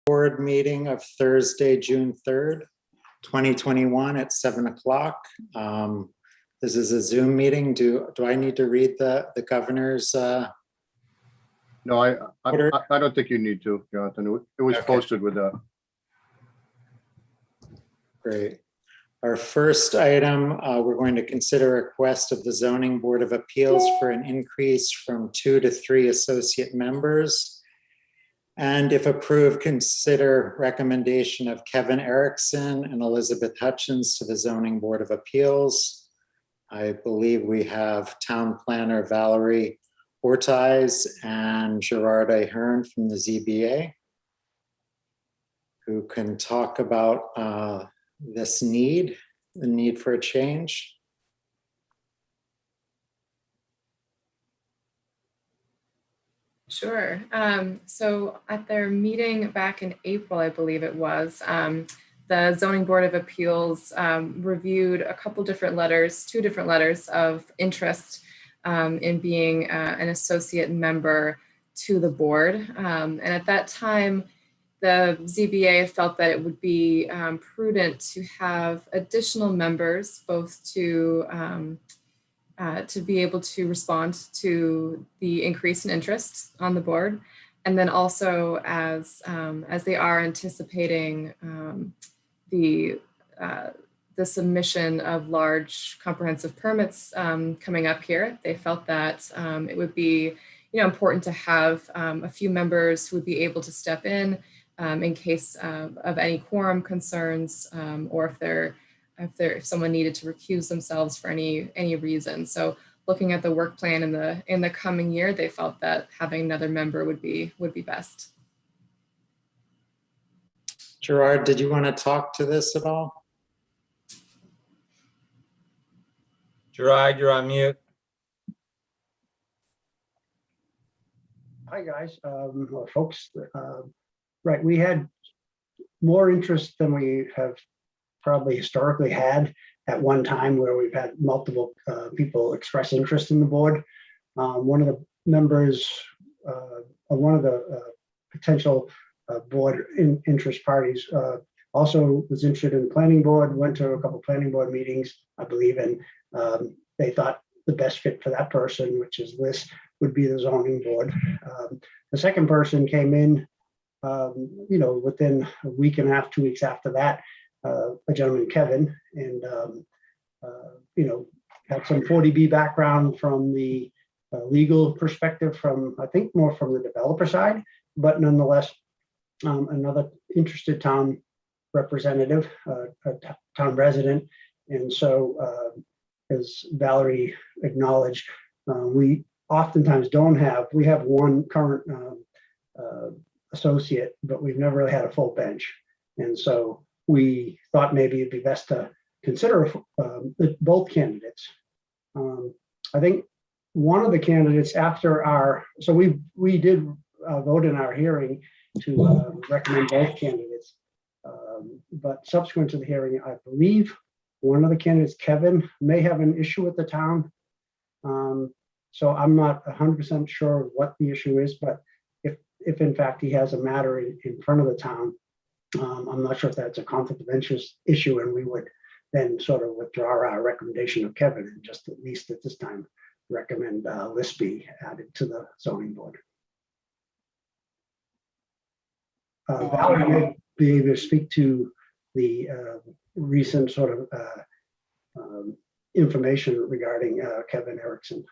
Board meeting of Thursday, June 3rd, 2021 at 7 o'clock. This is a Zoom meeting. Do I need to read the governor's? No, I don't think you need to, Jonathan. It was Okay. posted with a. Great. Our first item, we're going to consider a request of the Zoning Board of Appeals for an increase from 2 to 3 associate members. And if approved, consider recommendation of Kevin Erickson and Elizabeth Hutchins to the Zoning Board of Appeals. I believe we have Town Planner Valerie Ortiz and Gerard Ahern from the ZBA who can talk about this need, the need for a change. Sure. So at their meeting back in April, I believe it was, the Zoning Board of Appeals reviewed a couple different letters, 2 different letters of interest in being an associate member to the board. And at that time, the ZBA felt that it would be prudent to have additional members, both to be able to respond to the increase in interest on the board. And then also as they are anticipating the submission of large comprehensive permits coming up here, they felt that it would be important to have a few members who would be able to step in case of any quorum concerns or if someone needed to recuse themselves for any reason. So looking at the work plan in the coming year, they felt that having another member would be best. Gerard, did you want to talk to this at all? Gerard, you're on mute. Hi, guys, or folks. Right, we had more interest than we have probably historically had at one time, where we've had multiple people express interest in the board. One of the members, one of the potential board interest parties also was interested in the planning board, went to a couple planning board meetings, I believe, and they thought the best fit for that person, which is Liz, would be the zoning board. The second person came in, within a week and a half, 2 weeks after that, a gentleman, Kevin, and, had some 40B background from the legal perspective, I think more from the developer side, but nonetheless, another interested town representative, a town resident. And so, as Valerie acknowledged, we oftentimes we have one current associate, but we've never really had a full bench. And so we thought maybe it'd be best to consider both candidates. I think one of the candidates so we did vote in our hearing to recommend both candidates. But subsequent to the hearing, I believe one of the candidates, Kevin, may have an issue with the town. So I'm not 100% sure what the issue is, but if in fact he has a matter in front of the town, I'm not sure if that's a conflict of interest issue, and we would then sort of withdraw our recommendation of Kevin and just at least at this time recommend Liz be added to the zoning board. Valerie may be able to speak to the recent sort of information regarding Kevin Erickson.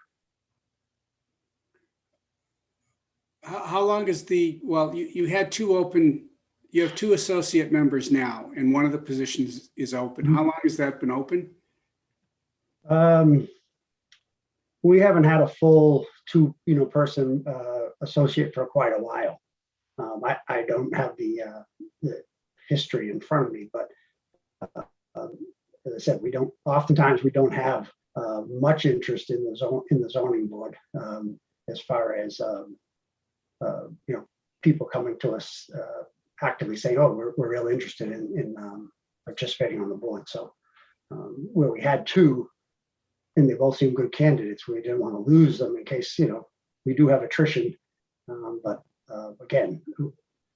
How long is you had 2 open, you have 2 associate members now, and one of the positions is open. How long has that been open? We haven't had a full 2 person associate for quite a while. I don't have the history in front of me, but as I said, oftentimes we don't have much interest in the zoning board as far as people coming to us actively saying, oh, we're really interested in participating on the board. So where we had 2 and they both seem good candidates, we didn't want to lose them in case we do have attrition. But again,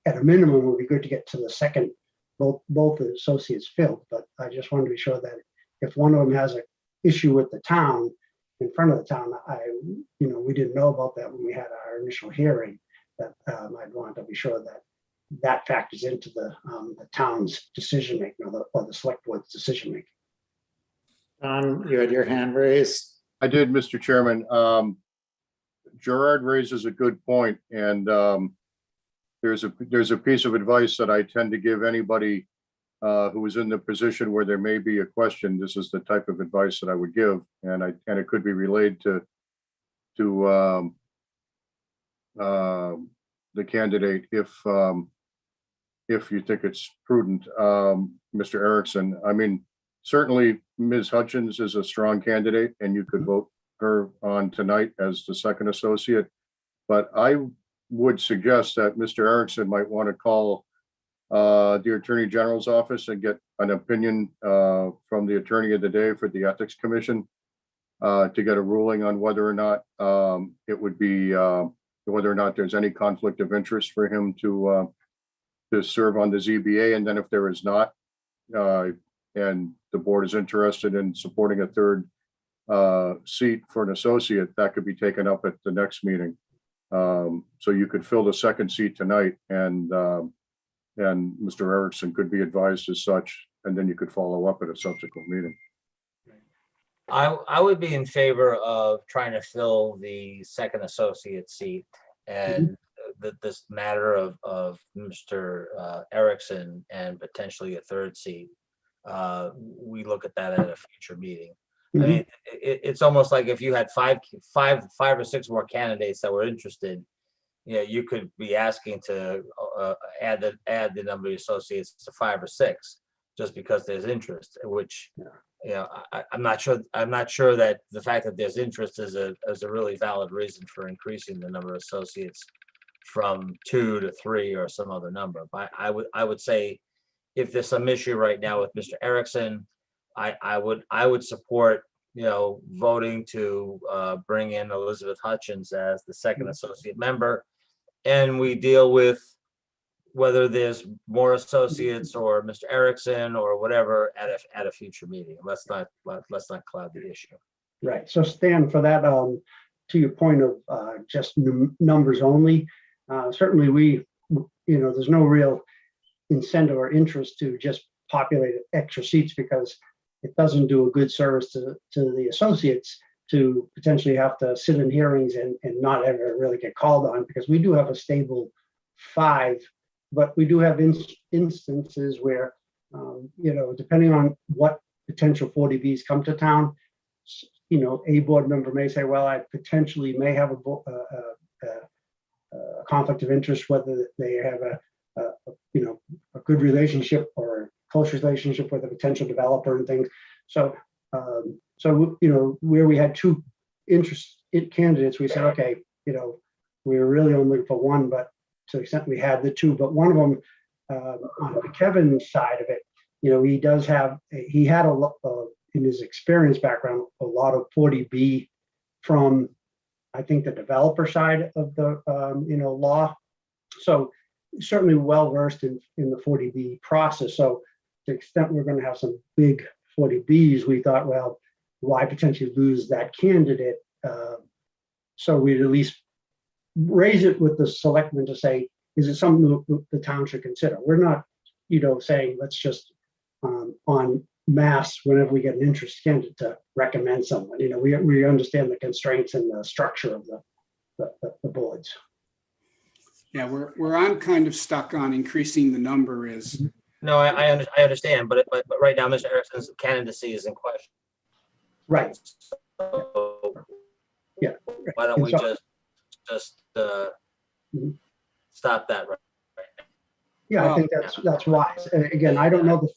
at a minimum, it would be good to get to the second, both the associates filled, but I just wanted to be sure that if one of them has an issue with the town, in front of the town, we didn't know about that when we had our initial hearing, that I'd want to be sure that that factors into the town's decision making or the select board's decision making. Don, you had your hand raised. I did, Mr. Chairman. Gerard raises a good point, and there's a piece of advice that I tend to give anybody who is in the position where there may be a question. This is the type of advice that I would give, and it could be relayed to the candidate if you think it's prudent. Mr. Erickson, I mean, certainly Ms. Hutchins is a strong candidate, and you could vote her on tonight as the second associate. But I would suggest that Mr. Erickson might want to call the Attorney General's office and get an opinion from the attorney of the day for the Ethics Commission to get a ruling on whether or not it would be whether or not there's any conflict of interest for him to serve on the ZBA. And then if there is not, and the board is interested in supporting a third seat for an associate, that could be taken up at the next meeting. So you could fill the second seat tonight, and Mr. Erickson could be advised as such, and then you could follow up at a subsequent meeting. I would be in favor of trying to fill the second associate seat, and this matter of Mr. Erickson and potentially a third seat. We look at that at a future meeting. I mean, it's almost like if you had five or six more candidates that were interested, you could be asking to add the number of associates to 5 or 6 just because there's interest, which, I'm not sure that the fact that there's interest is a really valid reason for increasing the number of associates from 2 to 3 or some other number. But I would say if there's some issue right now with Mr. Erickson, I would support, voting to bring in Elizabeth Hutchins as the second associate member, and we deal with whether there's more associates or Mr. Erickson or whatever at a future meeting. Let's not cloud the issue. Right. So Stan, for that, to your point of just numbers only, certainly there's no real incentive or interest to just populate extra seats, because it doesn't do a good service to the associates to potentially have to sit in hearings and not ever really get called on, because we do have a stable 5, but we do have instances where, depending on what potential 40Bs come to town, a board member may say, well, I potentially may have a conflict of interest, whether they have a good relationship or close relationship with a potential developer and things. So, where we had 2 candidates, we said, okay, we were really only looking for 1, but to the extent we had the 2, but one of them, on Kevin's side of it, he had a lot in his experience background, a lot of 40B from, I think, the developer side of the, law. So certainly well-versed in the 40B process. So to the extent we're going to have some big 40Bs, we thought, well, why potentially lose that candidate? So we'd at least raise it with the selectmen to say, is it something the town should consider? We're not, saying let's just on mass whenever we get an interest candidate to recommend someone. We understand the constraints and the structure of the boards. Yeah, I'm kind of stuck on increasing the number is. No, I understand, but right now, Mr. Erickson's candidacy is in question. Right. So Yeah. why don't we just stop that right now? Yeah, I think that's wise. Again, I don't know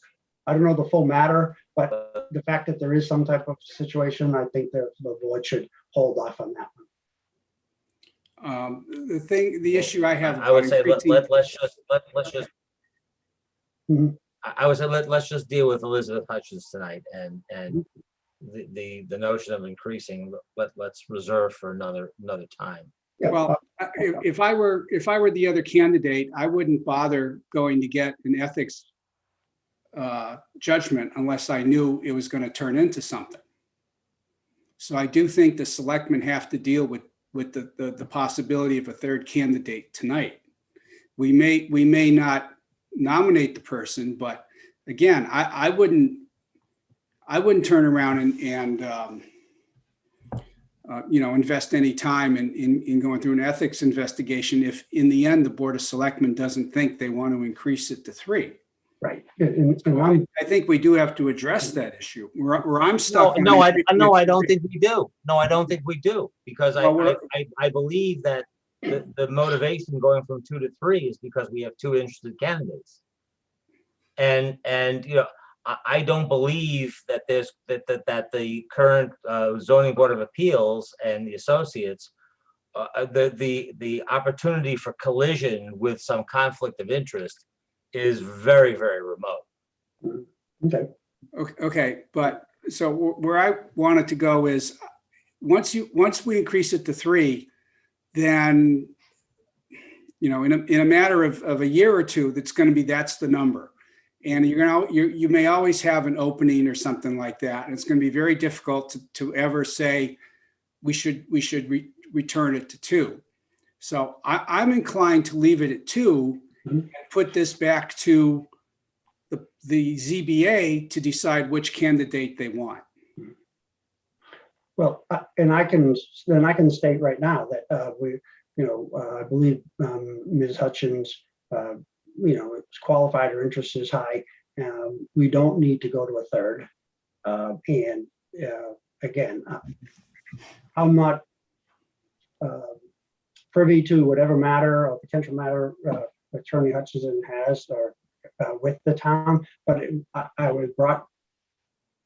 the full matter, but the fact that there is some type of situation, I think that the board should hold off on that one. The issue I have. I would say let's just. Mhm. I would say let's just deal with Elizabeth Hutchins tonight, and the notion of increasing, let's reserve for another time. Yeah, Well, if I were the other candidate, I wouldn't bother going to get an ethics judgment unless I knew it was going to turn into something. So I do think the selectmen have to deal with the possibility of a third candidate tonight. We may not nominate the person, but again, I wouldn't turn around and invest any time in going through an ethics investigation if in the end the Board of Selectmen doesn't think they want to increase it to 3. right. And So I'm, I think we do have to address that issue. Where I'm No, stuck. on no, I increasing it to don't 3. think we do. No, I don't think we do, because Well, I believe that the motivation going from 2 to 3 is because we have 2 interested candidates. And I don't believe that there's that the current zoning board of appeals and the associates, the opportunity for collision with some conflict of interest is very, very remote. okay. Okay, but so where I wanted to go is once we increase it to 3, then in a matter of a year or two, that's the number. And you may always have an opening or something like that. And it's going to be very difficult to ever say we should return it to 2. So I'm inclined to leave it at 2 and put this back to the ZBA to decide which candidate they want. Well, and I can state right now that I believe Ms. Hutchins, is qualified, her interest is high. We don't need to go to a third. And again, I'm not privy to whatever matter or potential matter Attorney Hutchinson has or with the town, but it was brought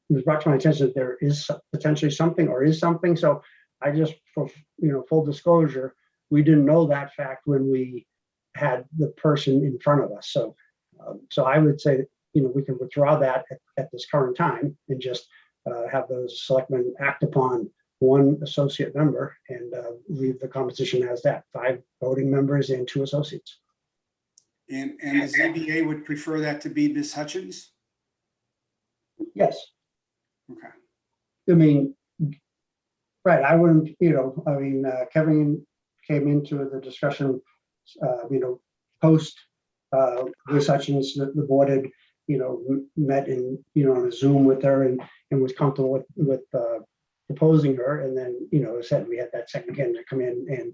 to my attention that there is potentially something or is something. So I just, for full disclosure, we didn't know that fact when we had the person in front of us. So I would say that, we can withdraw that at this current time and just have those selectmen act upon one associate member and leave the composition as that, 5 voting members and 2 associates. And the ZBA would prefer that to be Ms. Hutchins? Yes. Okay. I mean, right, I wouldn't, Kevin came into the discussion, post Ms. Hutchins, the board had, met in, on a Zoom with her and was comfortable with proposing her. And then, said we had that second candidate come in and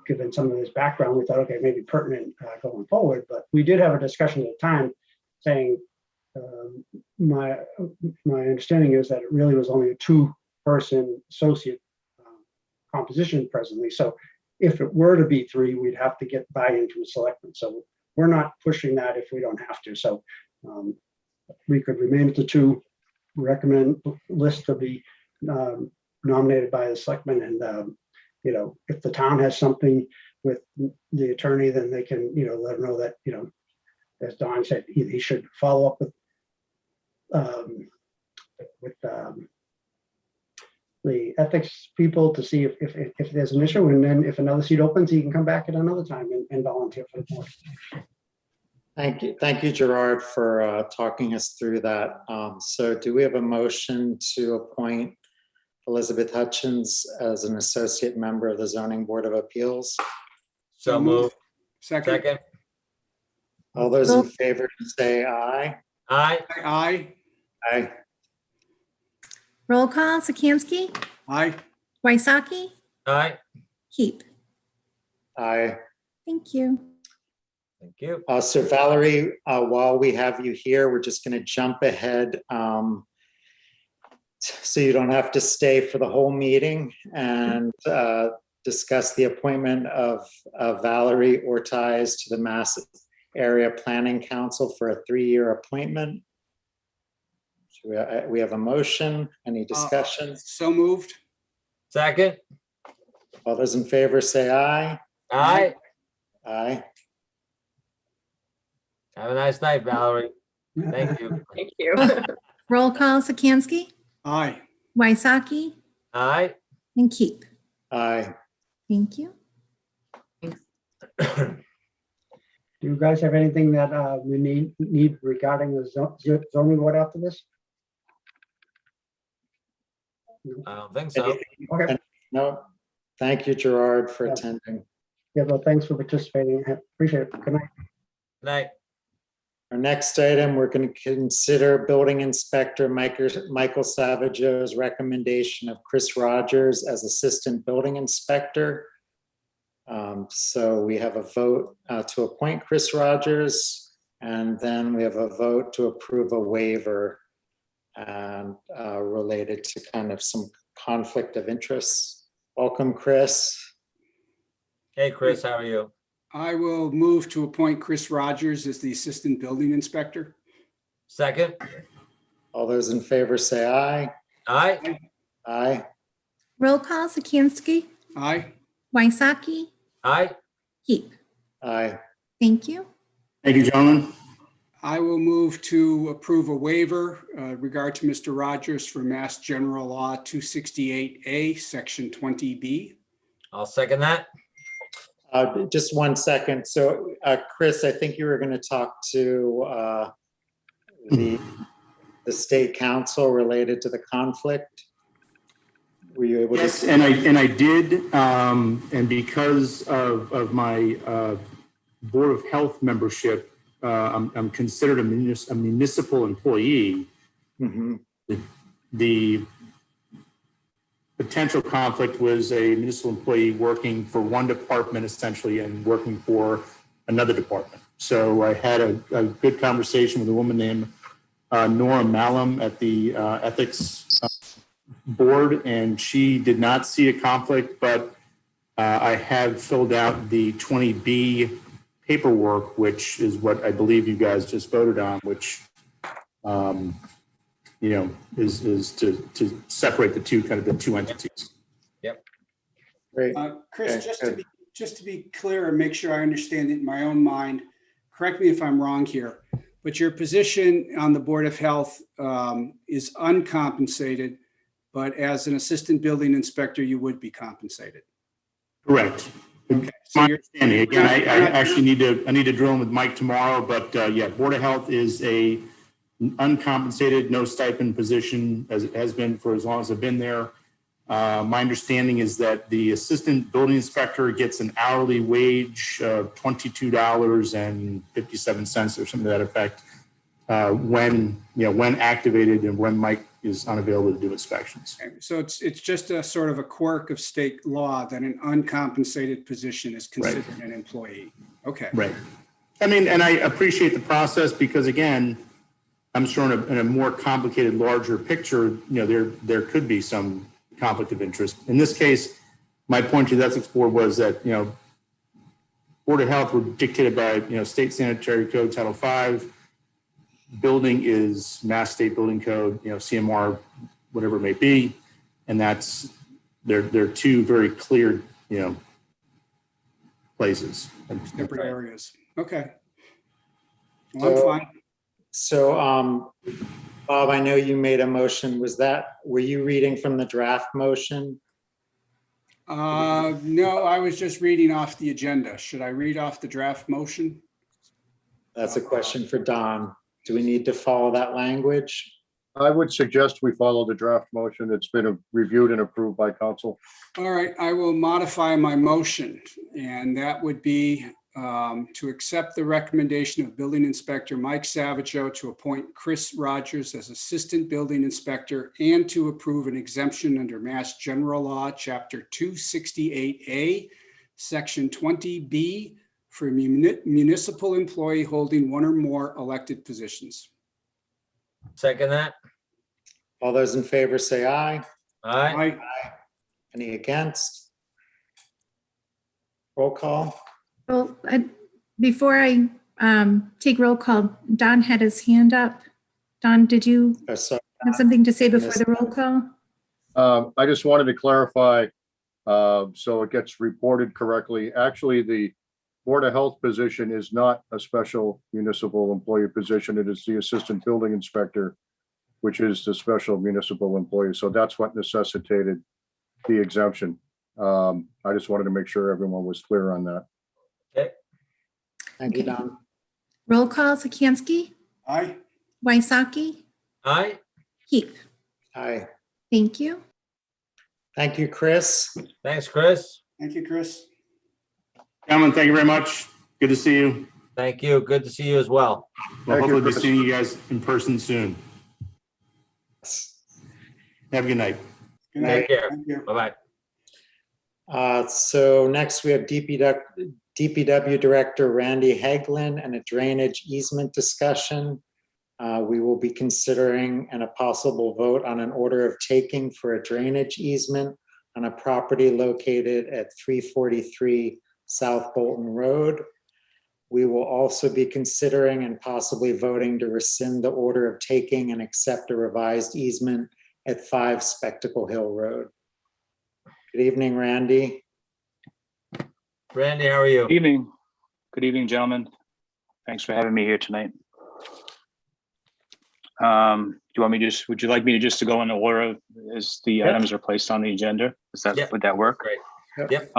given some of his background, we thought, okay, maybe pertinent going forward. But we did have a discussion at the time saying, my understanding is that it really was only a 2-person associate composition presently. So if it were to be 3, we'd have to get buy-in from the selectmen. So we're not pushing that if we don't have to. So we could remain at the 2, recommend list to be nominated by the selectmen. And, if the town has something with the attorney, then they can, let them know that, as Don said, he should follow up with the ethics people to see if there's an issue, and then if another seat opens, he can come back at another time and volunteer for the board. Thank you, Gerard, for talking us through that. So do we have a motion to appoint Elizabeth Hutchins as an associate member of the Zoning Board of Appeals? So moved. Second. All those in favor say aye. Aye. Aye. Aye. Roll call, Sikansky, Aye. Waisaki, Aye. Keep. Aye. Thank you. Thank you. So Valerie, while we have you here, we're just going to jump ahead so you don't have to stay for the whole meeting and discuss the appointment of Valerie Ortiz to the Mass Area Planning Council for a 3-year appointment. We have a motion. Any discussion? So moved. Second. All those in favor say aye. Aye. Aye. Have a nice night, Valerie. Thank you. Thank you. Roll call, Sikansky, Aye. Waisaki, Aye. and Keep. Aye. Thank you. Do you guys have anything that we need regarding the zoning board after this? I don't think so. Okay, No, thank you, Gerard, for Yeah. attending. yeah, well, thanks for participating. Appreciate it. Good night. Night. Our next item, we're going to consider Building Inspector Michael Savageau's recommendation of Chris Rogers as Assistant Building Inspector. So we have a vote to appoint Chris Rogers, and then we have a vote to approve a waiver and related to kind of some conflict of interest. Welcome, Chris. Hey, Chris, how are you? I will move to appoint Chris Rogers as the Assistant Building Inspector. Second? All those in favor say aye. Aye. Aye. Roll call, Sikansky, Aye. Waisaki, Aye. Keep. Aye. Thank you. Thank you, gentlemen. I will move to approve a waiver regard to Mr. Rogers for Mass General Law 268A, Section 20B. I'll second that. Just 1 second. So, Chris, I think you were going to talk to the state council related to the conflict. Were you able to? Yes, and I did, and because of my Board of Health membership, I'm considered a municipal employee. Mhm. The potential conflict was a municipal employee working for one department essentially and working for another department. So I had a good conversation with a woman named Nora Malum at the ethics board, and she did not see a conflict, but I have filled out the 20B paperwork, which is what I believe you guys just voted on, which is to separate the two entities. Great. Chris, Okay, just to be clear and make sure I understand it in my own mind, correct me if I'm wrong here, but your position on the Board of Health is uncompensated, but as an assistant building inspector, you would be compensated. Correct. Okay, so My you're, understanding. Again, I actually need to drill in with Mike tomorrow, but yeah, Board of Health is a uncompensated, no stipend position, as it has been for as long as I've been there. My understanding is that the assistant building inspector gets an hourly wage of $22.57 or something to that effect when activated and when Mike is unavailable to do inspections. so it's just a sort of a quirk of state law that an uncompensated position is considered an employee. Okay. Right. I mean, and I appreciate the process because again, I'm sure in a more complicated, larger picture, there could be some conflict of interest. In this case, my point to the ethics board was that, Board of Health were dictated by, State Sanitary Code Title V. Building is Mass State Building Code, CMR, whatever it may be. And they're two very clear, places. Separate areas. Okay. Well, I'm fine. So, Bob, I know you made a motion. Were you reading from the draft motion? No, I was just reading off the agenda. Should I read off the draft motion? That's a question for Don. Do we need to follow that language? I would suggest we follow the draft motion. It's been reviewed and approved by council. All right, I will modify my motion, and that would be to accept the recommendation of Building Inspector Mike Savageau to appoint Chris Rogers as Assistant Building Inspector and to approve an exemption under Mass General Law, Chapter 268A, Section 20B for a municipal employee holding one or more elected positions. Second that. All those in favor say aye. Aye. Any against? Roll call. Well, before I take roll call, Don had his hand up. Don, did you So have something to say before the roll call? I just wanted to clarify, so it gets reported correctly. Actually, the Board of Health position is not a special municipal employee position. It is the Assistant Building Inspector, which is the special municipal employee. So that's what necessitated the exemption. I just wanted to make sure everyone was clear on that. Okay, Thank you, Okay. Don. Roll call, Sikansky, Aye. Waisaki, aye, Heap. Aye. Thank you. Thank you, Chris. thanks, Chris. Thank you, Chris. Gentlemen, thank you very much. Good to see you. Thank you. Good to see you as well. We'll Thank you, hopefully be Chris. seeing you guys in person soon. Have a good night. Good Take night. care. Thank you. Bye-bye. So next we have DPW Director Randy Haglin and a drainage easement discussion. We will be considering and a possible vote on an order of taking for a drainage easement on a property located at 343 South Bolton Road. We will also be considering and possibly voting to rescind the order of taking and accept a revised easement at 5 Spectacle Hill Road. Good evening, Randy. Randy, how are you? Good evening. Good evening, gentlemen. Thanks for having me here tonight. Do you want me to would you like me to just to go in the order as the Yep. items are placed on the agenda? Yep. Would that work? Great. Yep. Yep.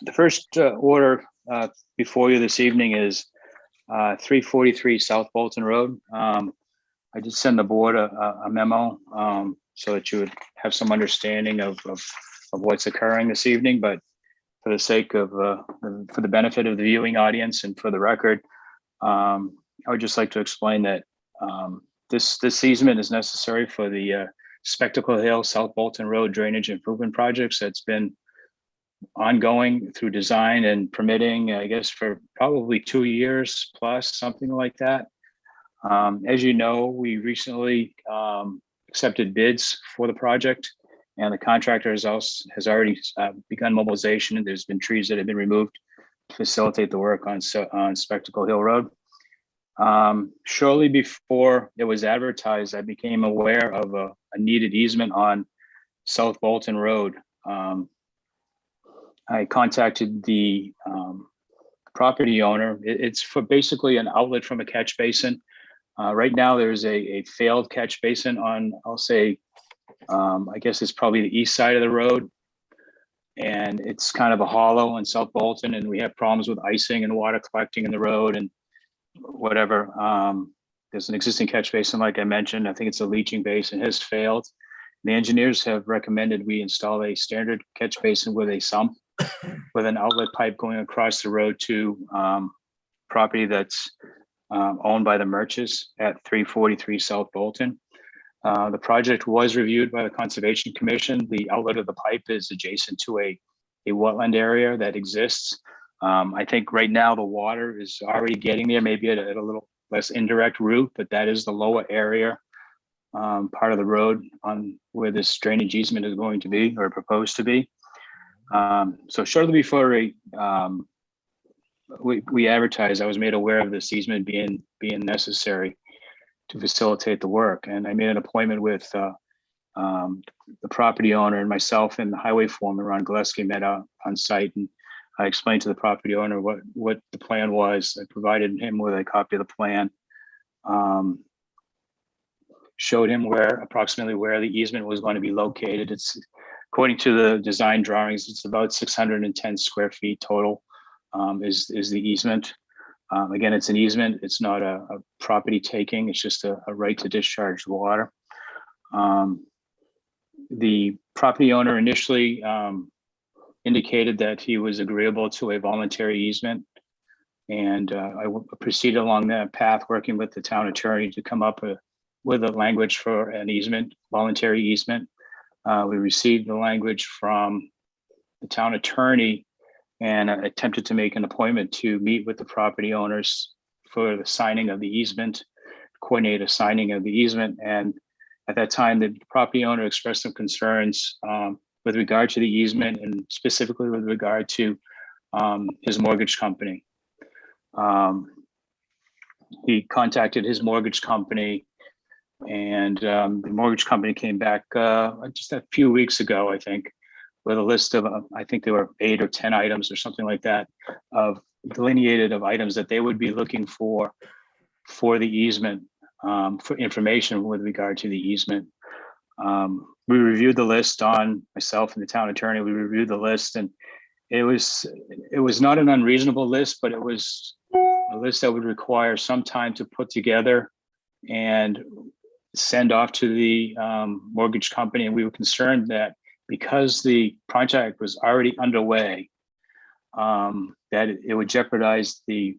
The first order before you this evening is 343 South Bolton Road. I did send the board a memo so that you would have some understanding of what's occurring this evening, but for the sake of, for the benefit of the viewing audience and for the record, I would just like to explain that this easement is necessary for the Spectacle Hill South Bolton Road drainage improvement projects that's been ongoing through design and permitting, I guess, for probably 2 years plus, something like that. As you know, we recently accepted bids for the project, and the contractor has already begun mobilization, and there's been trees that have been removed to facilitate the work on Spectacle Hill Road. Shortly before it was advertised, I became aware of a needed easement on South Bolton Road. I contacted the property owner. It's for basically an outlet from a catch basin. Right now, there's a failed catch basin on, I'll say, I guess it's probably the east side of the road. And it's kind of a hollow in South Bolton, and we have problems with icing and water collecting in the road and whatever. There's an existing catch basin, like I mentioned. I think it's a leaching basin, has failed. The engineers have recommended we install a standard catch basin with a sump with an outlet pipe going across the road to property that's owned by the Murches at 343 South Bolton. The project was reviewed by the Conservation Commission. The outlet of the pipe is adjacent to a wetland area that exists. I think right now the water is already getting there, maybe at a little less indirect route, but that is the lower area part of the road on where this drainage easement is going to be or proposed to be. So shortly before we advertised, I was made aware of this easement being necessary to facilitate the work. And I made an appointment with the property owner, and myself and the highway foreman, Ron Gillespie, met out on site. And I explained to the property owner what the plan was. I provided him with a copy of the plan. Showed him approximately where the easement was going to be located. It's, according to the design drawings, it's about 610 square feet total is the easement. Again, it's an easement. It's not a property taking. It's just a right to discharge the water. The property owner initially indicated that he was agreeable to a voluntary easement. And I proceeded along that path, working with the town attorney to come up with a language for an easement, voluntary easement. We received the language from the town attorney and attempted to make an appointment to meet with the property owners for the signing of the easement, coordinate a signing of the easement. And at that time, the property owner expressed some concerns with regard to the easement, and specifically with regard to his mortgage company. He contacted his mortgage company, and the mortgage company came back just a few weeks ago, I think, with a list of, I think there were 8 or 10 items or something like that, of delineated of items that they would be looking for the easement, for information with regard to the easement. We reviewed the list on myself and the town attorney. We reviewed the list, and it was not an unreasonable list, but it was a list that would require some time to put together and send off to the mortgage company. And we were concerned that because the project was already underway, that it would jeopardize the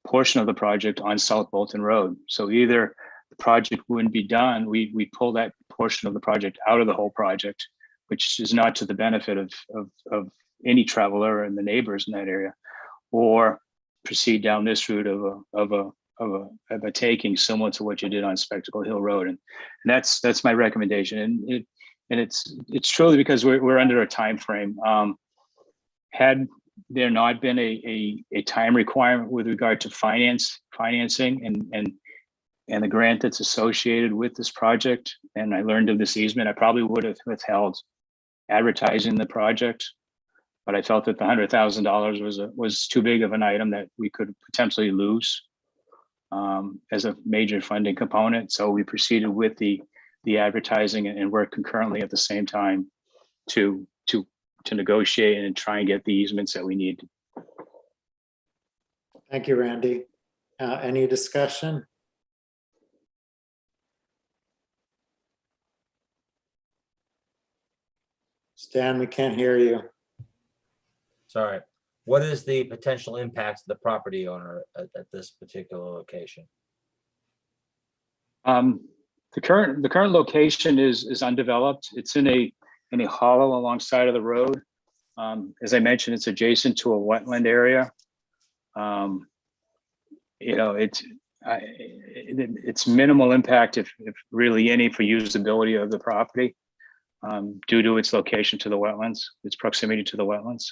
portion of the project on South Bolton Road. So either the project wouldn't be done, we pull that portion of the project out of the whole project, which is not to the benefit of any traveler and the neighbors in that area, or proceed down this route of a taking similar to what you did on Spectacle Hill Road. And that's my recommendation. And it's truly because we're under a time frame. Had there not been a time requirement with regard to financing and the grant that's associated with this project, and I learned of this easement, I probably would have withheld advertising the project. But I felt that the $100,000 was too big of an item that we could potentially lose as a major funding component. So we proceeded with the advertising and worked concurrently at the same time to negotiate and try and get the easements that we need. Thank you, Randy. Any discussion? Stan, we can't hear you. Sorry. What is the potential impact to the property owner at this particular location? The current location is undeveloped. It's in a hollow alongside of the road. As I mentioned, it's adjacent to a wetland area. It's minimal impact, if really any, for usability of the property, due to its location to the wetlands, its proximity to the wetlands.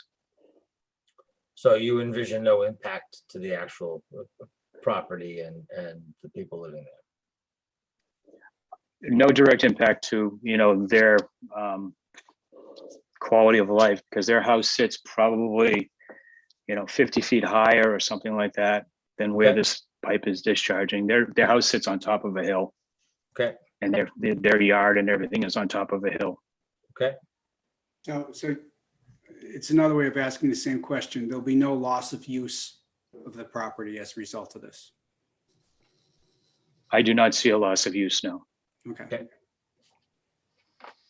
So you envision no impact to the actual property and the people living there? No direct impact to their quality of life, because their house sits probably 50 feet higher or something like that than where this pipe is discharging. Their house sits on top of a hill. Okay. And their yard and everything is on top of a hill. Okay. So it's another way of asking the same question. There'll be no loss of use of the property as a result of this. I do not see a loss of use, no. Okay.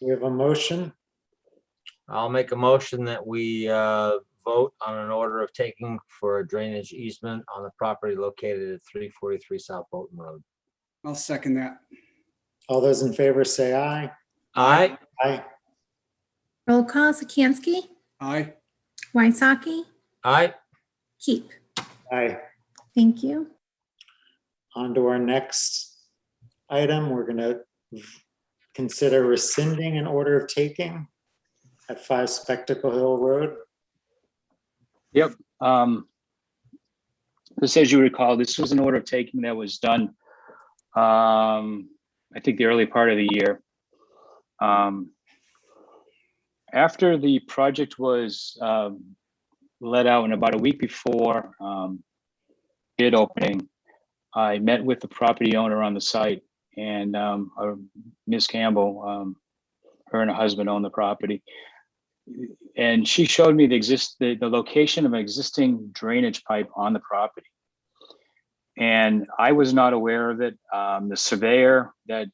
We have a motion. I'll make a motion that we vote on an order of taking for a drainage easement on the property located at 343 South Bolton Road. I'll second that. All those in favor say aye. Aye. Aye. Roll call, Sikansky, Aye. Wysocki, Aye. Keep. Aye. Thank you. On to our next item. We're going to consider rescinding an order of taking at 5 Spectacle Hill Road. Yep. This, as you recall, this was an order of taking that was done, I think the early part of the year. After the project was let out, and about a week before bid opening, I met with the property owner on the site, and Ms. Campbell, her and her husband own the property. And she showed me the location of an existing drainage pipe on the property. And I was not aware of it. The surveyor that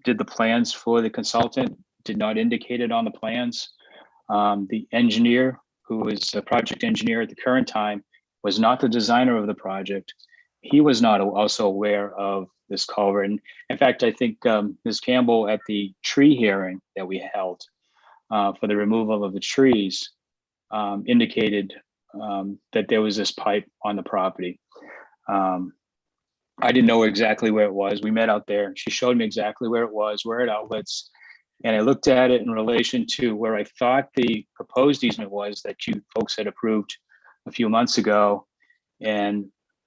did the plans for the consultant did not indicate it on the plans. The engineer, who was a project engineer at the current time, was not the designer of the project. He was not also aware of this culvert. And in fact, I think Ms. Campbell, at the tree hearing that we held for the removal of the trees, indicated that there was this pipe on the property. I didn't know exactly where it was. We met out there. She showed me exactly where it was, where it outlets. And I looked at it in relation to where I thought the proposed easement was that you folks had approved a few months ago. And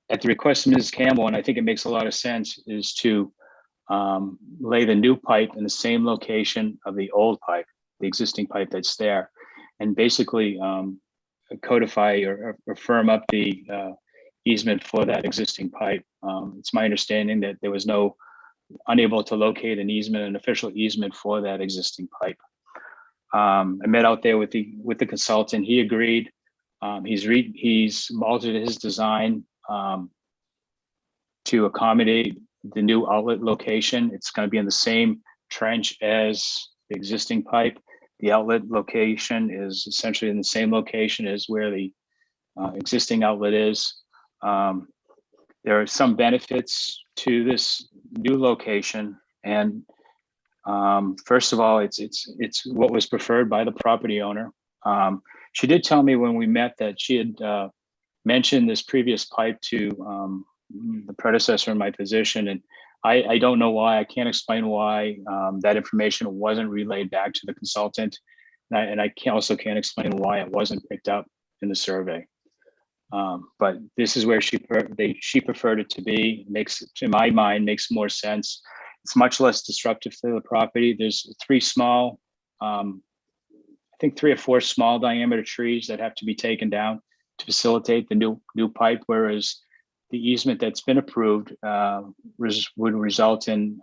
at the request of Ms. Campbell, and I think it makes a lot of sense, is to lay the new pipe in the same location of the old pipe, the existing pipe that's there, and basically codify or firm up the easement for that existing pipe. It's my understanding that there was no unable to locate an easement, an official easement for that existing pipe. I met out there with the consultant. He agreed. He's altered his design to accommodate the new outlet location. It's going to be in the same trench as the existing pipe. The outlet location is essentially in the same location as where the existing outlet is. There are some benefits to this new location, and first of all, it's what was preferred by the property owner. She did tell me when we met that she had mentioned this previous pipe to the predecessor in my position, and I don't know why. I can't explain why that information wasn't relayed back to the consultant, and I also can't explain why it wasn't picked up in the survey. But this is where she preferred it to be. Makes, in my mind, makes more sense. It's much less disruptive to the property. There's I think 3 or 4 small diameter trees that have to be taken down to facilitate the new pipe, whereas the easement that's been approved would result in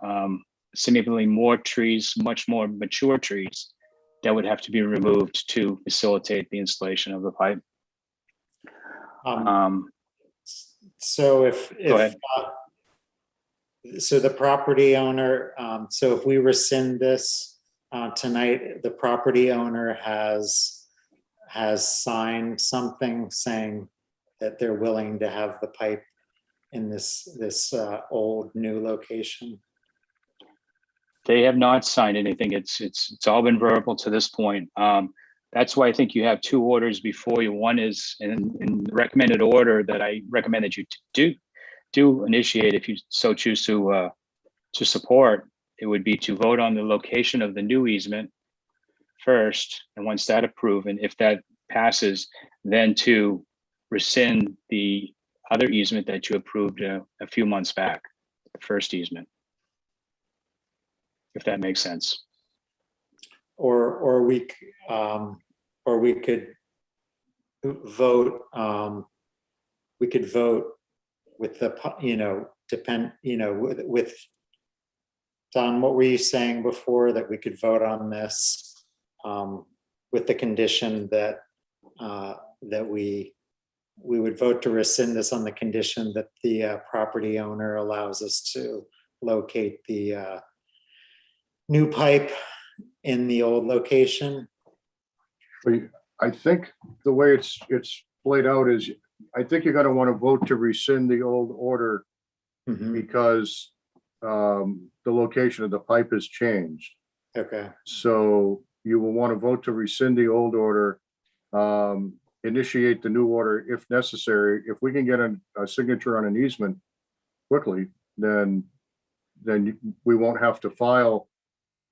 significantly more trees, much more mature trees that would have to be removed to facilitate the installation of the pipe. So if Go ahead. So the property owner, so if we rescind this tonight, the property owner has signed something saying that they're willing to have the pipe in this old new location. They have not signed anything. It's all been verbal to this point. That's why I think you have 2 orders before you. One is in the recommended order that I recommend that you do initiate, if you so choose to support. It would be to vote on the location of the new easement first, and once that approved, and if that passes, then to rescind the other easement that you approved a few months back, the first easement, if that makes sense. Or we could vote. We could vote with the with Don. What were you saying before, that we could vote on this with the condition that that we would vote to rescind this on the condition that the property owner allows us to locate the new pipe in the old location? I think the way it's played out is, I think you're gonna want to vote to rescind the old order Mhm. because the location of the pipe has changed. Okay, So you will want to vote to rescind the old order, initiate the new order if necessary. If we can get a signature on an easement quickly, then we won't have to file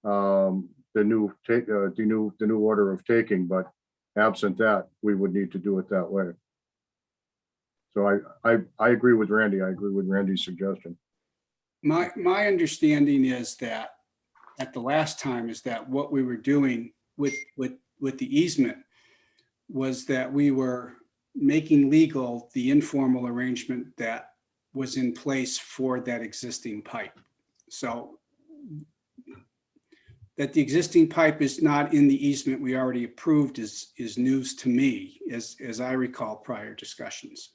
the new order of taking. But absent that, we would need to do it that way. So I agree with Randy. I agree with Randy's suggestion. My understanding is that at the last time is that what we were doing with the easement was that we were making legal the informal arrangement that was in place for that existing pipe. So that the existing pipe is not in the easement we already approved is news to me, as I recall prior discussions.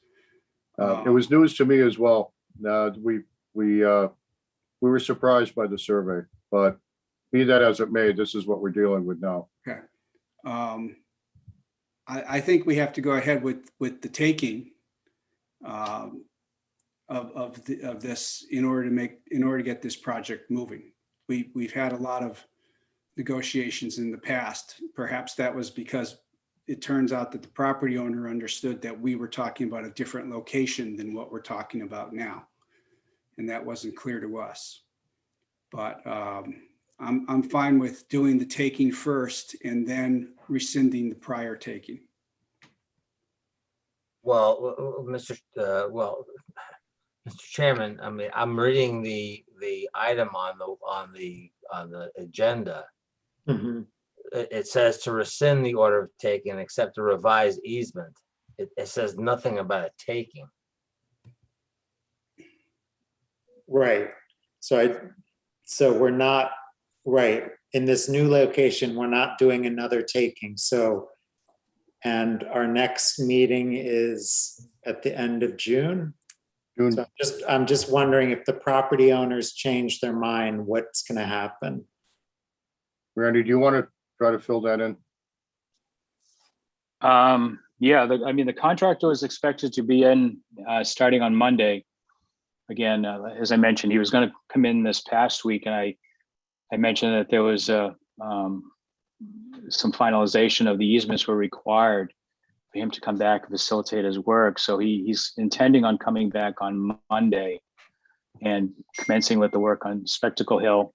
It was news to me as well. We were surprised by the survey, but be that as it may, this is what we're dealing with now. Okay. I think we have to go ahead with the taking of this in order to get this project moving. We've had a lot of negotiations in the past. Perhaps that was because it turns out that the property owner understood that we were talking about a different location than what we're talking about now. And that wasn't clear to us. But I'm fine with doing the taking first and then rescinding the prior taking. Well, Mr. Chairman, I mean, I'm reading the item on the agenda. Mhm. It says to rescind the order of taking and accept a revised easement. It says nothing about a taking. Right. So So we're not, right, in this new location, we're not doing another taking, so. And our next meeting is at the end of June. June, So I'm just wondering if the property owners change their mind, what's gonna happen? Randy, do you want to try to fill that in? Yeah, I mean, the contractor was expected to be in, starting on Monday. Again, as I mentioned, he was going to come in this past week, and I mentioned that there was some finalization of the easements were required for him to come back and facilitate his work. So he's intending on coming back on Monday and commencing with the work on Spectacle Hill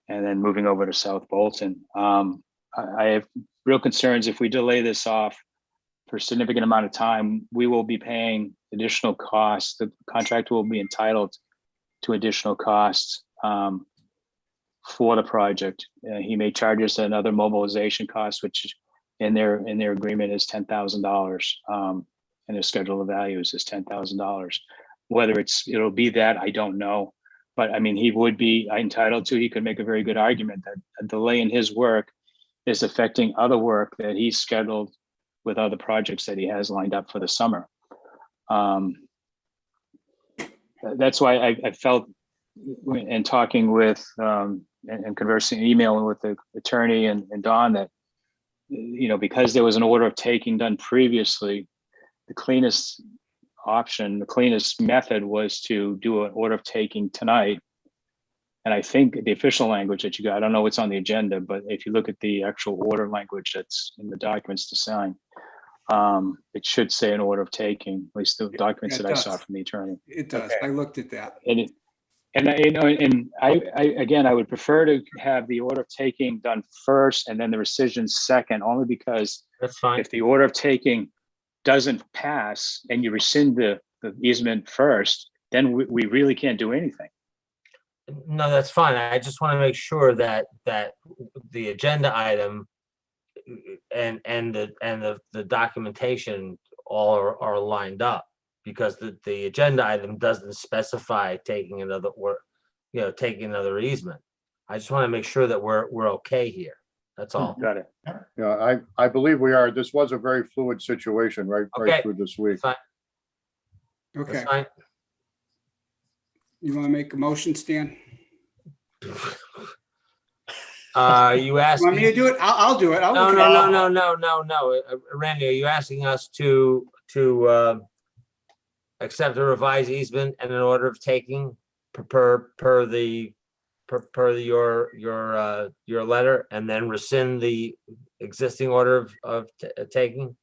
and then moving over to South Bolton. I have real concerns if we delay this off for a significant amount of time, we will be paying additional costs. The contractor will be entitled to additional costs for the project. He may charge us another mobilization cost, which in their agreement is $10,000, and their schedule of values is $10,000. Whether it'll be that, I don't know. But I mean, he would be entitled to. He could make a very good argument that a delay in his work is affecting other work that he's scheduled with other projects that he has lined up for the summer. That's why I felt in talking with and conversing, emailing with the attorney and Don that, you know, because there was an order of taking done previously, the cleanest option, the cleanest method was to do an order of taking tonight. And I think the official language that you got, I don't know what's on the agenda, but if you look at the actual order language that's in the documents to sign, it should say an order of taking, at least the documents It that I saw does. from the attorney. It does. Okay. I looked at that. I would prefer to have the order of taking done first and then the rescission second, only because That's fine. if the order of taking doesn't pass and you rescind the easement first, then we really can't do anything. No, that's fine. I just want to make sure that the agenda item and the documentation all are lined up, because the agenda item doesn't specify taking another taking another easement. I just want to make sure that we're okay here. That's all. Got it. Yeah, I believe we are. This was a very fluid situation right Okay. through this week. Fine. Okay. That's fine. You want to make a motion, Stan? You asked. Want me to do it? I'll do it. I'll No, look no, at no, it. no, no, no, no. Randy, are you asking us to accept a revised easement and an order of taking per your letter, and then rescind the existing order of taking?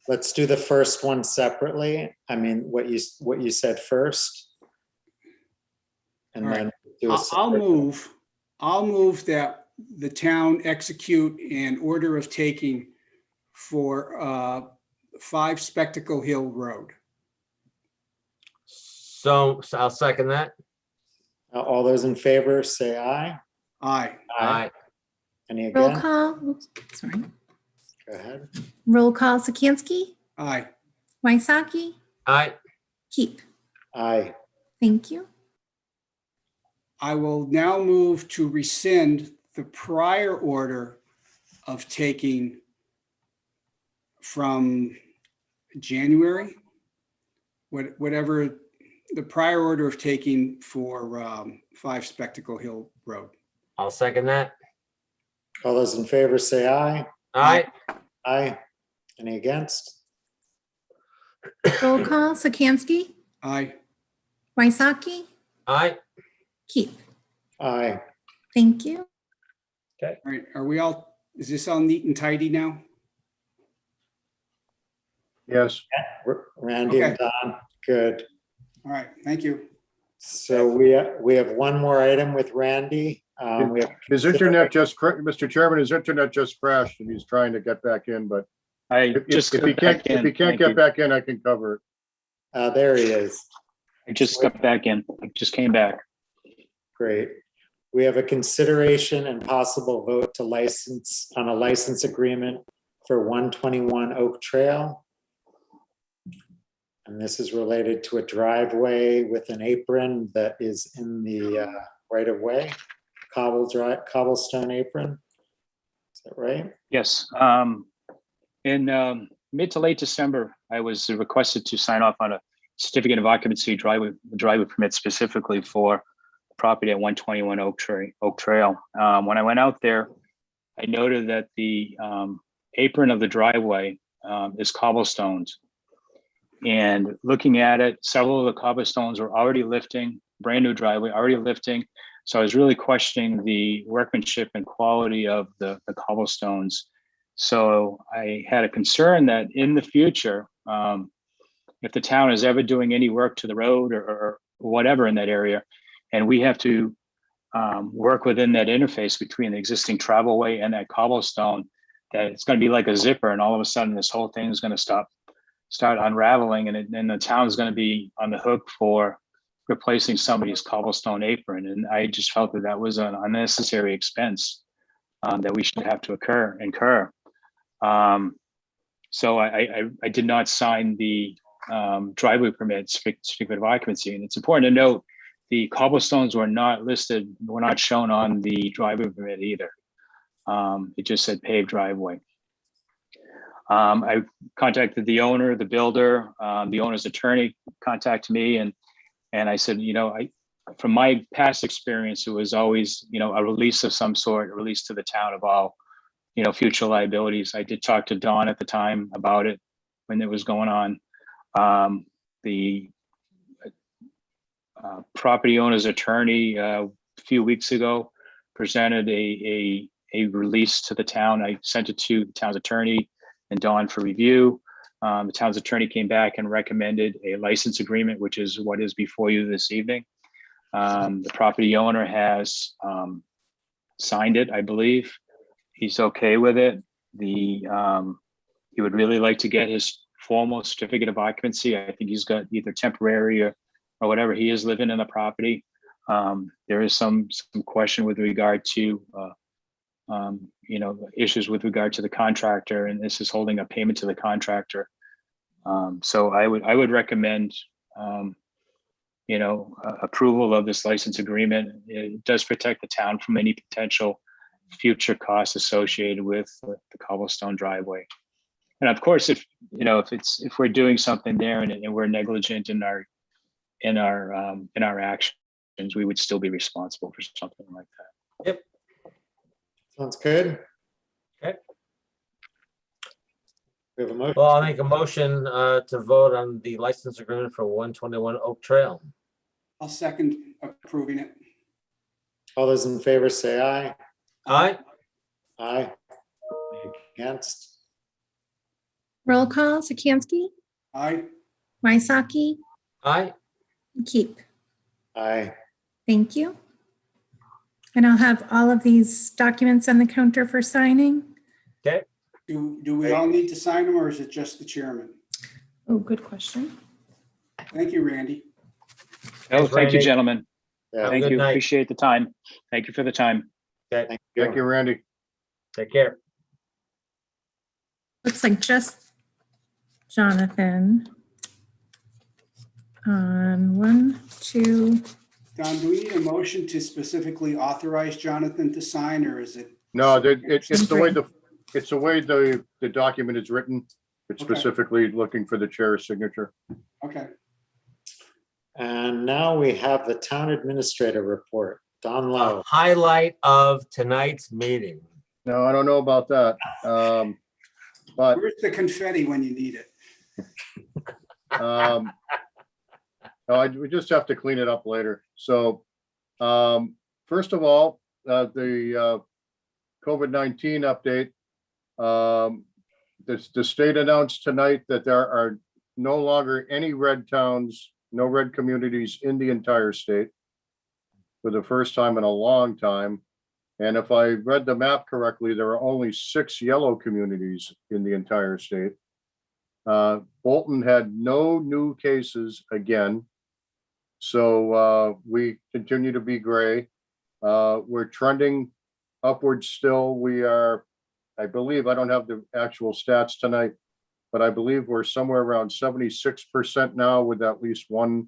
Let's do the first one separately. I mean, what you said first. And All right. then do a I'll separate- move that the town execute an order of taking for 5 Spectacle Hill Road. So I'll second that. All those in favor, say aye. Aye. Aye. Any Roll again? call, oops, sorry. Go ahead. Roll call, Sikansky, Aye. Waisaki, Aye. Keep. Aye. Thank you. I will now move to rescind the prior order of taking from January, whatever the prior order of taking for 5 Spectacle Hill Road. I'll second that. All those in favor, say aye. Aye. Aye. Any against? Roll call, Sikansky, Aye. Waisaki, Aye. Keep. Aye. Thank you. All right, are we all, is this all neat and tidy now? Yes, Randy and Okay. Don, good. All right, thank you. So we have one more item with Randy. We have his internet Mr. Chairman, his internet just crashed and he's trying to get back in, but if he can't get back in, I can cover it. there he is. I just got back in. I just came back. Great. We have a consideration and possible vote to license on a license agreement for 121 Oak Trail. And this is related to a driveway with an apron that is in the right of way, cobblestone apron. Is that right? Yes. In mid to late December, I was requested to sign off on a certificate of occupancy driveway permit specifically for property at 121 Oak Trail. When I went out there, I noted that the apron of the driveway is cobblestones. And looking at it, several of the cobblestones were already lifting, brand new driveway, already lifting. So I was really questioning the workmanship and quality of the cobblestones. So I had a concern that in the future, if the town is ever doing any work to the road or whatever in that area, and we have to work within that interface between the existing travelway and that cobblestone, that it's going to be like a zipper, and all of a sudden this whole thing is going to start unraveling, and the town is going to be on the hook for replacing somebody's cobblestone apron. And I just felt that that was an unnecessary expense that we should have to incur. So I did not sign the driveway permit certificate of occupancy. And it's important to note the cobblestones were not listed, were not shown on the driveway permit either. It just said paved driveway. I contacted the owner, the builder, the owner's attorney contacted me, and I said, from my past experience, it was always, a release of some sort, a release to the town of all, future liabilities. I did talk to Don at the time about it when it was going on. The property owner's attorney a few weeks ago presented a release to the town. I sent it to the town's attorney and Don for review. The town's attorney came back and recommended a license agreement, which is what is before you this evening. The property owner has signed it, I believe. He's okay with it. He would really like to get his formal certificate of occupancy. I think he's got either temporary or whatever. He is living in the property. There is some question with regard to issues with regard to the contractor, and this is holding up payment to the contractor. So I would recommend, approval of this license agreement. It does protect the town from any potential future costs associated with the cobblestone driveway. And of course, if we're doing something there and we're negligent in our actions, we would still be responsible for something like that. Yep. Sounds good. Okay. We have a motion. Well, I'll make a motion to vote on the license agreement for 121 Oak Trail. I'll second approving it. All those in favor say aye. Aye. Aye. Any against? Roll call, Sikansky, Aye. Wysocki, Aye. Keep. Aye. Thank you. And I'll have all of these documents on the counter for signing. Okay. Do we all need to sign them, or is it just the chairman? Oh, good question. Thank you, Randy. Oh, Thanks, thank you, Randy. gentlemen. Yeah, Thank good you. night. Appreciate the time. Thank you for the time. Okay. thank you. Thank you, Randy. Take care. Looks like just Jonathan. On 1, 2, Don, do we need a motion to specifically authorize Jonathan to sign, or is it? No, it's the way the document is written. It's Okay. specifically looking for the chair's signature. Okay. And now we have the town administrator report. Don A Lowe. highlight of tonight's meeting. No, I don't know about that. But Where's the confetti when you need it? no, we just have to clean it up later. So first of all, the COVID-19 update. The state announced tonight that there are no longer any red towns, no red communities in the entire state for the first time in a long time. And if I read the map correctly, there are only 6 yellow communities in the entire state. Bolton had no new cases again. So we continue to be gray. We're trending upwards still. We are, I believe, I don't have the actual stats tonight, but I believe we're somewhere around 76% now with at least one,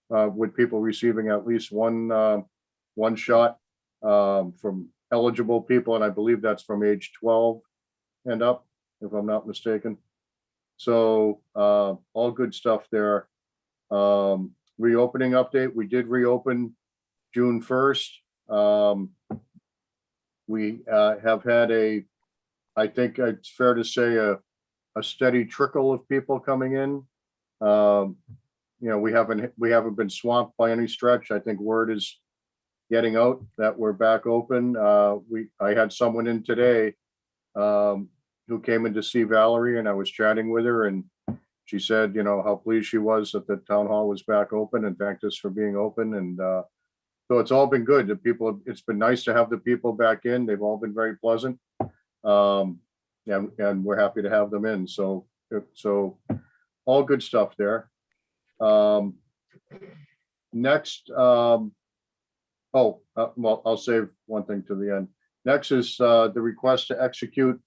with people receiving at least one one shot from eligible people, and I believe that's from age 12 and up, if I'm not mistaken. So all good stuff there. Reopening update, we did reopen June 1st. We have had I think it's fair to say a steady trickle of people coming in. You know, we haven't been swamped by any stretch. I think word is getting out that we're back open. I had someone in today who came in to see Valerie, and I was chatting with her, and she said, you know, how pleased she was that the town hall was back open, and thanked us for being open. And so it's all been good. The people, it's been nice to have the people back in. They've all been very pleasant. And we're happy to have them in. So all good stuff there. Next, well, I'll save one thing to the end. Next is the request to execute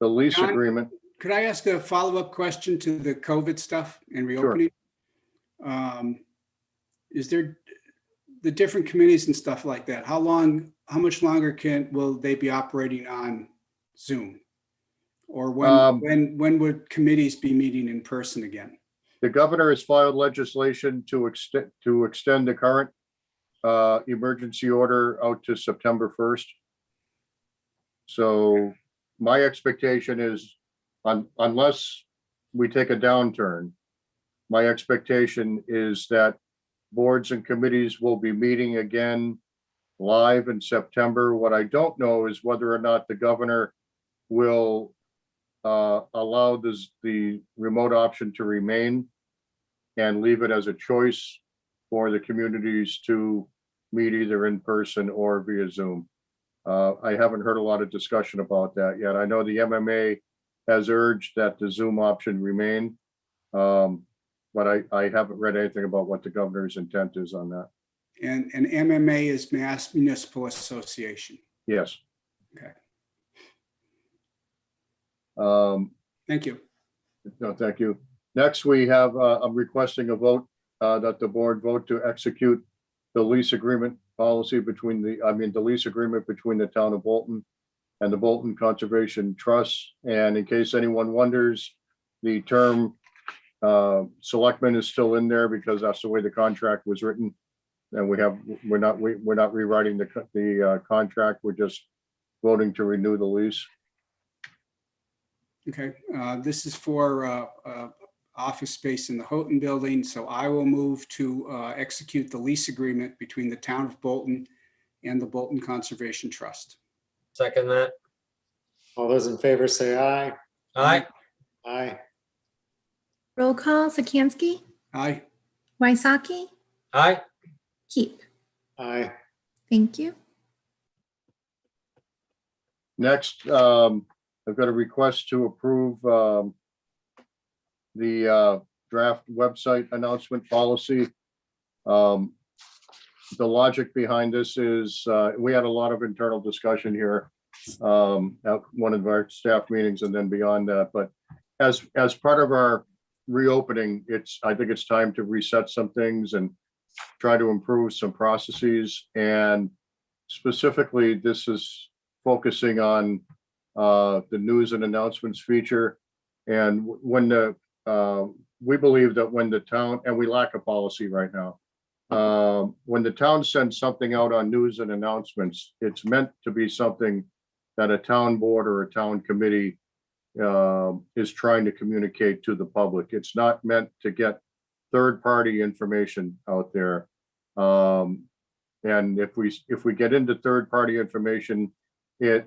the lease John? agreement. Could I ask a follow-up question to the COVID stuff and reopening? Is there the different committees and stuff like that? How much longer will they be operating on Zoom? Or when would committees be meeting in person again? The governor has filed legislation to extend the current emergency order out to September 1st. So my expectation is, unless we take a downturn, my expectation is that boards and committees will be meeting again live in September. What I don't know is whether or not the governor will allow the remote option to remain and leave it as a choice for the communities to meet either in person or via Zoom. I haven't heard a lot of discussion about that yet. I know the MMA has urged that the Zoom option remain, but I haven't read anything about what the governor's intent is on that. And MMA is Mass Municipal Association. Yes. Okay. Thank you. No, thank you. Next, we have, I'm requesting a vote that the board vote to execute the lease agreement policy between the lease agreement between the town of Bolton and the Bolton Conservation Trust. And in case anyone wonders, the term selectman is still in there because that's the way the contract was written. And we're not rewriting the contract. We're just voting to renew the lease. Okay, this is for office space in the Houghton building. So I will move to execute the lease agreement between the town of Bolton and the Bolton Conservation Trust. Second that. All those in favor say aye. Aye. Aye. Roll call, Sikansky, Aye. Waisaki, Aye. Keep. Aye. Thank you. Next, I've got a request to approve the draft website announcement policy. The logic behind this is we had a lot of internal discussion here at one of our staff meetings and then beyond that. But as part of our reopening, I think it's time to reset some things and try to improve some processes. And specifically, this is focusing on the news and announcements feature. And when we believe that when the town, and we lack a policy right now, when the town sends something out on news and announcements, it's meant to be something that a town board or a town committee is trying to communicate to the public. It's not meant to get third-party information out there. And if we get into third-party information, it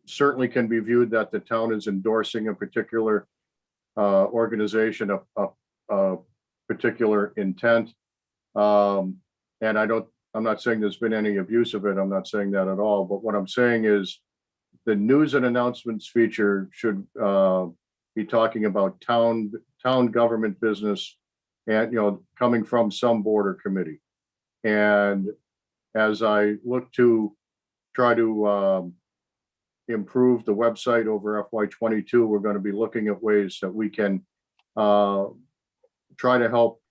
certainly can be viewed that the town is endorsing a particular organization of particular intent. And I'm not saying there's been any abuse of it. I'm not saying that at all. But what I'm saying is the news and announcements feature should be talking about town government business and, coming from some board or committee. And as I look to try to improve the website over FY22, we're going to be looking at ways that we can try to help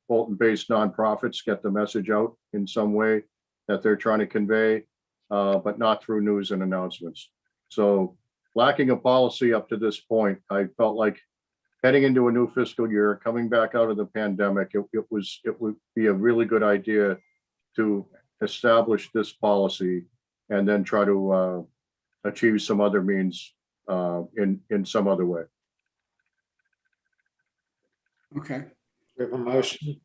Bolton-based nonprofits get the message out in some way that they're trying to convey, but not through news and announcements. So lacking a policy up to this point, I felt like heading into a new fiscal year, coming back out of the pandemic, it would be a really good idea to establish this policy and then try to achieve some other means in some other way. Okay. We have a motion.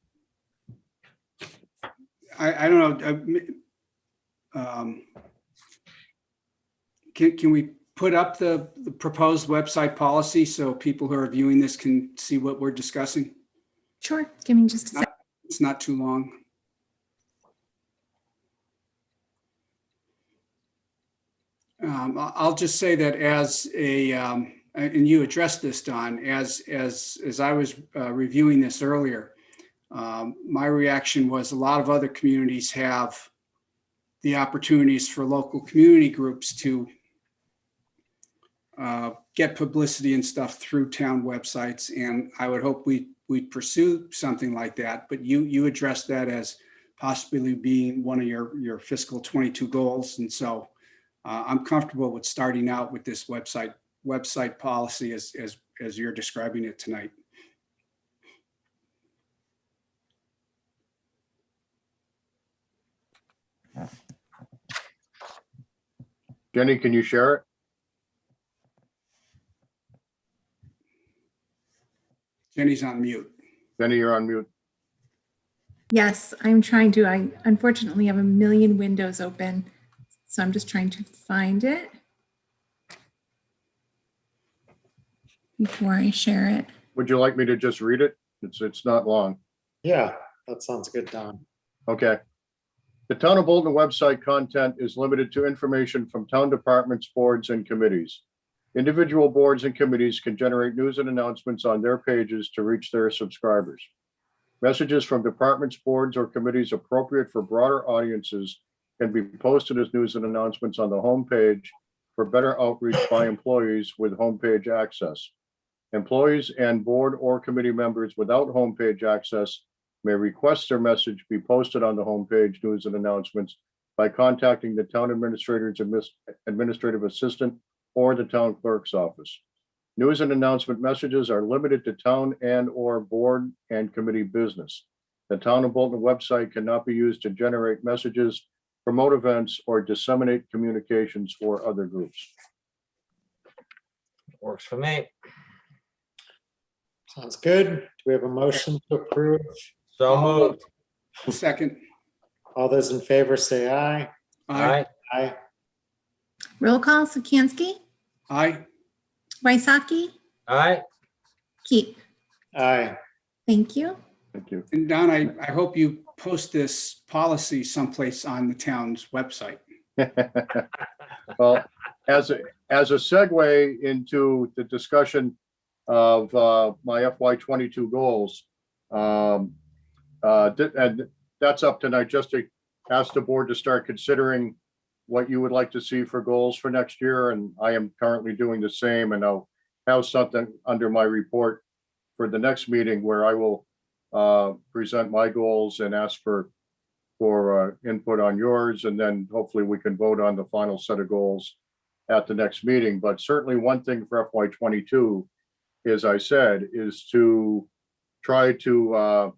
I don't know. Can we put up the proposed website policy so people who are viewing this can see what we're discussing? Sure. Give me just a second. It's not too long. I'll just say that as a, and you addressed this, Don, as I was reviewing this earlier, my reaction was a lot of other communities have the opportunities for local community groups to get publicity and stuff through town websites. And I would hope we'd pursue something like that. But you addressed that as possibly being one of your fiscal 22 goals. And so I'm comfortable with starting out with this website policy as you're describing it tonight. Jenny, can you share it? Jenny's on mute. Jenny, you're on mute. Yes, I'm trying to. I unfortunately have a million windows open, so I'm just trying to find it before I share it. Would you like me to just read it? It's not long. Yeah, that sounds good, Don. Okay. The Town of Bolton website content is limited to information from town departments, boards, and committees. Individual boards and committees can generate news and announcements on their pages to reach their subscribers. Messages from departments, boards, or committees appropriate for broader audiences can be posted as news and announcements on the homepage for better outreach by employees with homepage access. Employees and board or committee members without homepage access may request their message be posted on the homepage news and announcements by contacting the town administrator's administrative assistant or the town clerk's office. News and announcement messages are limited to town and or board and committee business. The Town of Bolton website cannot be used to generate messages, promote events, or disseminate communications for other groups. Works for me. Sounds good. Do we have a motion to approve? So moved. Second. All those in favor say aye. Aye. Aye. Roll call, Sikansky, Aye. Waisaki, Aye. Keep. Aye. Thank you. Thank you. And Don, I hope you post this policy someplace on the town's website. Well, as a segue into the discussion of my FY22 goals, and that's up tonight, just to ask the board to start considering what you would like to see for goals for next year. And I am currently doing the same, and I'll have something under my report for the next meeting where I will present my goals and ask for input on yours, and then hopefully we can vote on the final set of goals at the next meeting. But certainly one thing for FY22, as I said, is to try to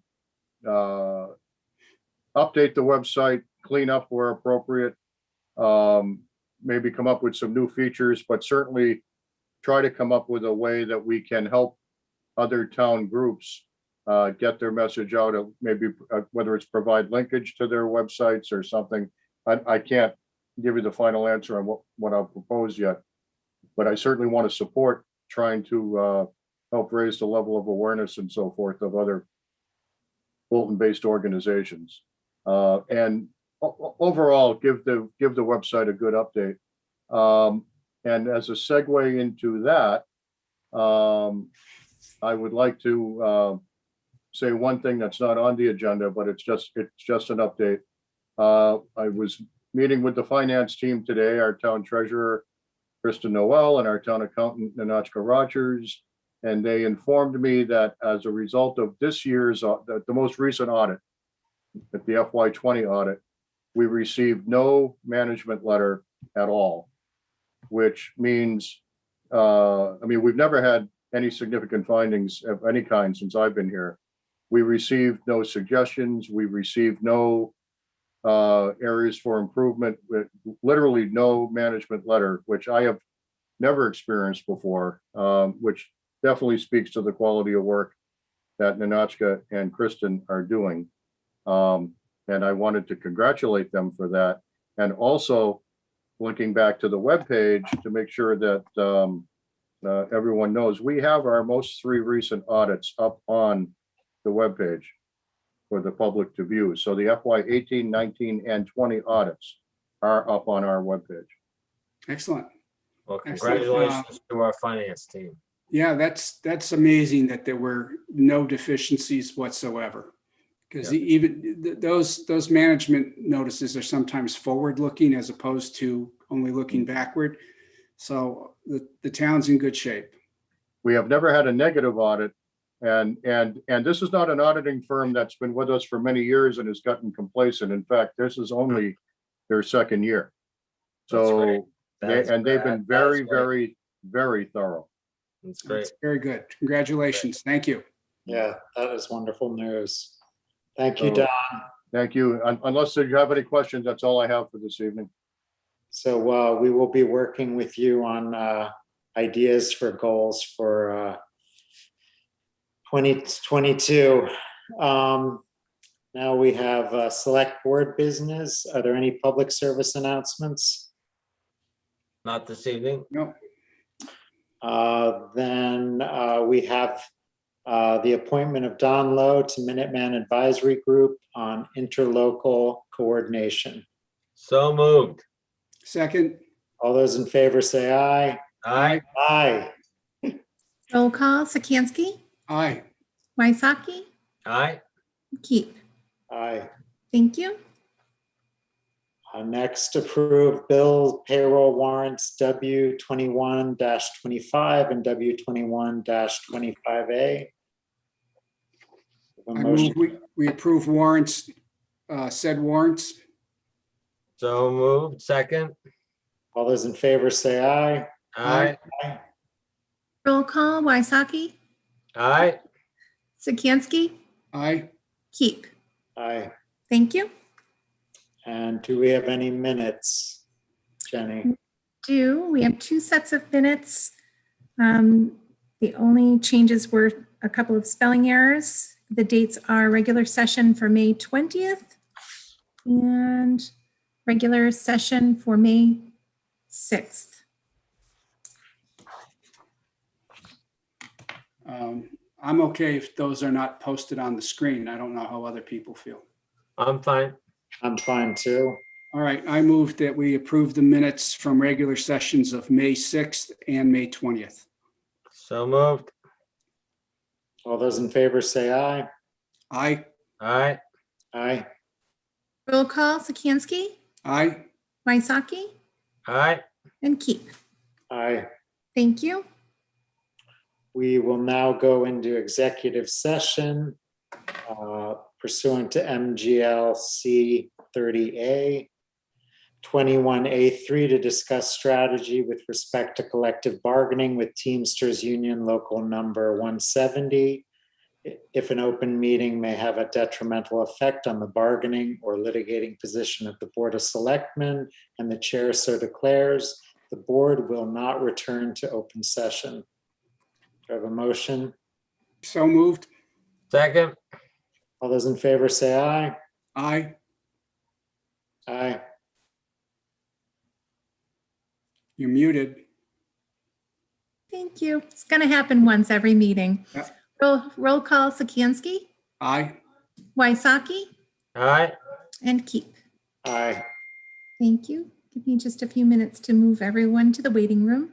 update the website, clean up where appropriate, maybe come up with some new features, but certainly try to come up with a way that we can help other town groups get their message out of, maybe whether it's provide linkage to their websites or something. I can't give you the final answer on what I'll propose yet, but I certainly want to support trying to help raise the level of awareness and so forth of other Bolton-based organizations. And overall, give the website a good update. And as a segue into that, I would like to say one thing that's not on the agenda, but it's just an update. I was meeting with the finance team today, our town treasurer, Krista Noel, and our town accountant, Nanachka Rogers. And they informed me that as a result of this year's, the most recent audit, at the FY20 audit, we received no management letter at all, which means, I mean, we've never had any significant findings of any kind since I've been here. We received no suggestions. We received no areas for improvement, with literally no management letter, which I have never experienced before, which definitely speaks to the quality of work that Ninotchka and Kristen are doing. And I wanted to congratulate them for that. And also linking back to the webpage to make sure that everyone knows, we have our most 3 recent audits up on the webpage for the public to view. So the FY 18, 19, and 20 audits are up on our webpage. Excellent. Well, Excellent. congratulations to our finance team. Yeah, that's amazing that there were no deficiencies whatsoever. Because even those management notices are sometimes forward-looking as opposed to only looking backward. So the town's in good shape. We have never had a negative audit. And this is not an auditing firm that's been with us for many years and has gotten complacent. In fact, this is only their 2nd year. So, they've been very, very, very thorough. That's great. That's very good. Congratulations. Thank you. Yeah, that is wonderful news. Thank you, So- Don. Thank you. Unless you have any questions, that's all I have for this evening. So we will be working with you on ideas for goals for 2022. Now we have select board business. Are there any public service announcements? Not this evening. No, Then we have the appointment of Don Lowe to Minuteman Advisory Group on interlocal coordination. So moved. second, All those in favor say aye. Aye. Aye. Roll call, Sikansky, aye. Waisaki, Aye. Keep. Aye. Thank you. Next, approve bill payroll warrants W21-25 and W21-25A. I move we approve warrants, said warrants. So moved. Second. All those in favor say aye. Aye. Roll call, Waisaki, Aye. Sikansky, Aye. Keep. Aye. Thank you. And do we have any minutes, Jenny? We have 2 sets of minutes. The only changes were a couple of spelling errors. The dates are regular session for May 20th and regular session for May 6th. I'm okay if those are not posted on the screen. I don't know how other people feel. I'm fine. I'm fine too. All right, I move that we approve the minutes from regular sessions of May 6th and May 20th. So moved. All those in favor say aye. Aye. Aye. Aye. Roll call, Sikansky, Aye. Waisaki, Aye. and Keep. Aye. Thank you. We will now go into executive session pursuant to MGLC 30A, 21A3 to discuss strategy with respect to collective bargaining with Teamsters Union Local Number 170. If an open meeting may have a detrimental effect on the bargaining or litigating position of the Board of Selectmen and the chair so declares, the board will not return to open session. Do I have a motion? So moved. Second. All those in favor say aye. Aye. Aye. You're muted. Thank you. It's going to happen once every meeting. Yep. Roll call, Sikansky, Aye. Waisaki, Aye. and Keep. Aye. Thank you. Give me just a few minutes to move everyone to the waiting room.